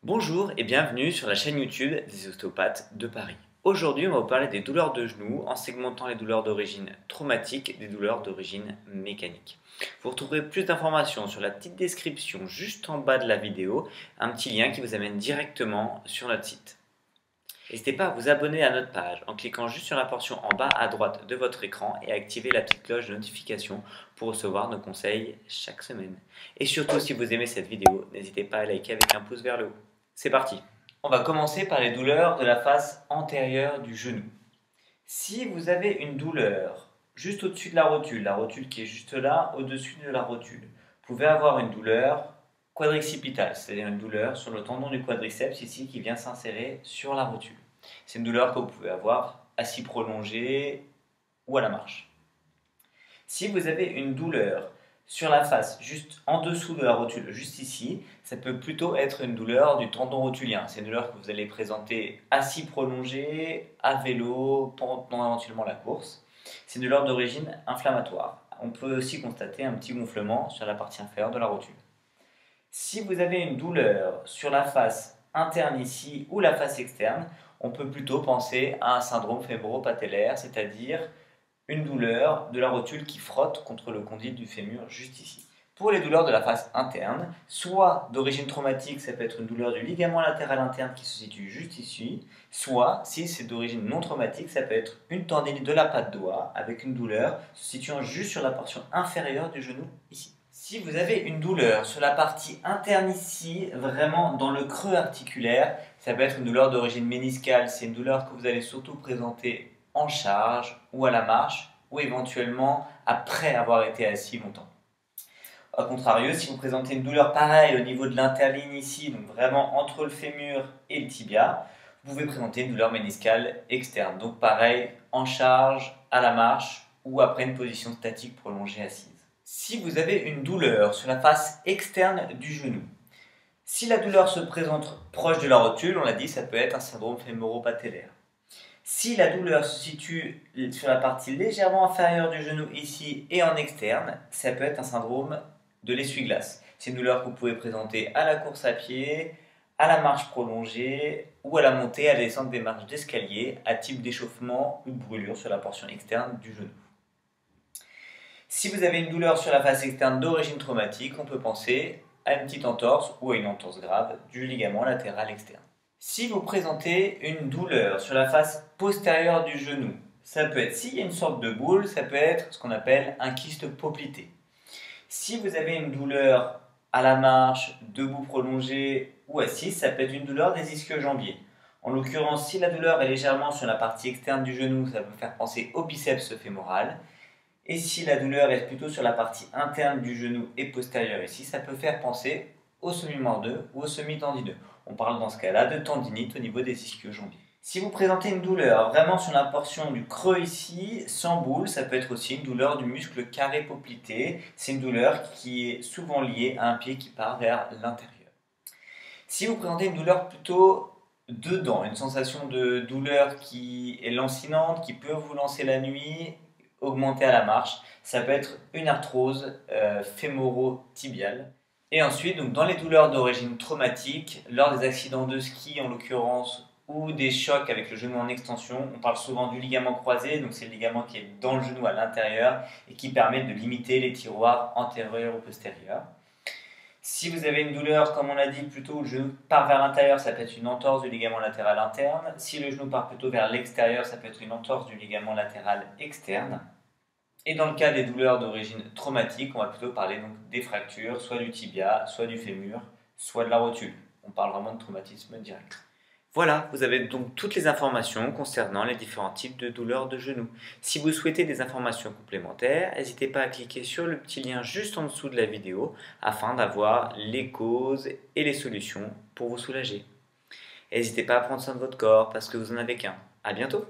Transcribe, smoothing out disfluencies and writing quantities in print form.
Bonjour et bienvenue sur la chaîne YouTube des ostéopathes de Paris. Aujourd'hui, on va vous parler des douleurs de genoux en segmentant les douleurs d'origine traumatique et des douleurs d'origine mécanique. Vous retrouverez plus d'informations sur la petite description juste en bas de la vidéo, un petit lien qui vous amène directement sur notre site. N'hésitez pas à vous abonner à notre page en cliquant juste sur la portion en bas à droite de votre écran et à activer la petite cloche de notification pour recevoir nos conseils chaque semaine. Et surtout, si vous aimez cette vidéo, n'hésitez pas à liker avec un pouce vers le haut. C'est parti! On va commencer par les douleurs de la face antérieure du genou. Si vous avez une douleur juste au-dessus de la rotule qui est juste là, au-dessus de la rotule, vous pouvez avoir une douleur quadricipitale, c'est-à-dire une douleur sur le tendon du quadriceps ici qui vient s'insérer sur la rotule. C'est une douleur que vous pouvez avoir assis prolongé ou à la marche. Si vous avez une douleur sur la face, juste en dessous de la rotule, juste ici, ça peut plutôt être une douleur du tendon rotulien. C'est une douleur que vous allez présenter assis prolongé, à vélo, pendant éventuellement la course. C'est une douleur d'origine inflammatoire. On peut aussi constater un petit gonflement sur la partie inférieure de la rotule. Si vous avez une douleur sur la face interne ici ou la face externe, on peut plutôt penser à un syndrome fémoro-patellaire, c'est-à-dire une douleur de la rotule qui frotte contre le condyle du fémur juste ici. Pour les douleurs de la face interne, soit d'origine traumatique, ça peut être une douleur du ligament latéral interne qui se situe juste ici, soit, si c'est d'origine non traumatique, ça peut être une tendinite de la patte doigt avec une douleur se situant juste sur la portion inférieure du genou ici. Si vous avez une douleur sur la partie interne ici, vraiment dans le creux articulaire, ça peut être une douleur d'origine méniscale, c'est une douleur que vous allez surtout présenter en charge ou à la marche ou éventuellement après avoir été assis longtemps. A contrario, si vous présentez une douleur pareille au niveau de l'interligne ici, donc vraiment entre le fémur et le tibia, vous pouvez présenter une douleur méniscale externe. Donc pareil, en charge, à la marche ou après une position statique prolongée assise. Si vous avez une douleur sur la face externe du genou, si la douleur se présente proche de la rotule, on l'a dit, ça peut être un syndrome fémoro-patellaire. Si la douleur se situe sur la partie légèrement inférieure du genou ici et en externe, ça peut être un syndrome de l'essuie-glace. C'est une douleur que vous pouvez présenter à la course à pied, à la marche prolongée ou à la montée, à la descente des marches d'escalier à type d'échauffement ou de brûlure sur la portion externe du genou. Si vous avez une douleur sur la face externe d'origine traumatique, on peut penser à une petite entorse ou à une entorse grave du ligament latéral externe. Si vous présentez une douleur sur la face postérieure du genou, ça peut être, s'il y a une sorte de boule, ça peut être ce qu'on appelle un kyste poplité. Si vous avez une douleur à la marche, debout prolongé ou assis, ça peut être une douleur des ischio-jambiers. En l'occurrence, si la douleur est légèrement sur la partie externe du genou, ça peut faire penser au biceps fémoral. Et si la douleur est plutôt sur la partie interne du genou et postérieure ici, ça peut faire penser au semi-mordeux ou au semi-tendineux. On parle dans ce cas-là de tendinite au niveau des ischio-jambiers. Si vous présentez une douleur vraiment sur la portion du creux ici, sans boule, ça peut être aussi une douleur du muscle carré poplité. C'est une douleur qui est souvent liée à un pied qui part vers l'intérieur. Si vous présentez une douleur plutôt dedans, une sensation de douleur qui est lancinante, qui peut vous lancer la nuit, augmenter à la marche, ça peut être une arthrose fémoro-tibiale. Et ensuite, donc, dans les douleurs d'origine traumatique, lors des accidents de ski en l'occurrence, ou des chocs avec le genou en extension, on parle souvent du ligament croisé, donc c'est le ligament qui est dans le genou à l'intérieur et qui permet de limiter les tiroirs antérieurs ou postérieurs. Si vous avez une douleur, comme on l'a dit, plutôt le genou part vers l'intérieur, ça peut être une entorse du ligament latéral interne. Si le genou part plutôt vers l'extérieur, ça peut être une entorse du ligament latéral externe. Et dans le cas des douleurs d'origine traumatique, on va plutôt parler donc des fractures, soit du tibia, soit du fémur, soit de la rotule. On parle vraiment de traumatisme direct. Voilà, vous avez donc toutes les informations concernant les différents types de douleurs de genoux. Si vous souhaitez des informations complémentaires, n'hésitez pas à cliquer sur le petit lien juste en dessous de la vidéo afin d'avoir les causes et les solutions pour vous soulager. N'hésitez pas à prendre soin de votre corps parce que vous n'en avez qu'un. À bientôt!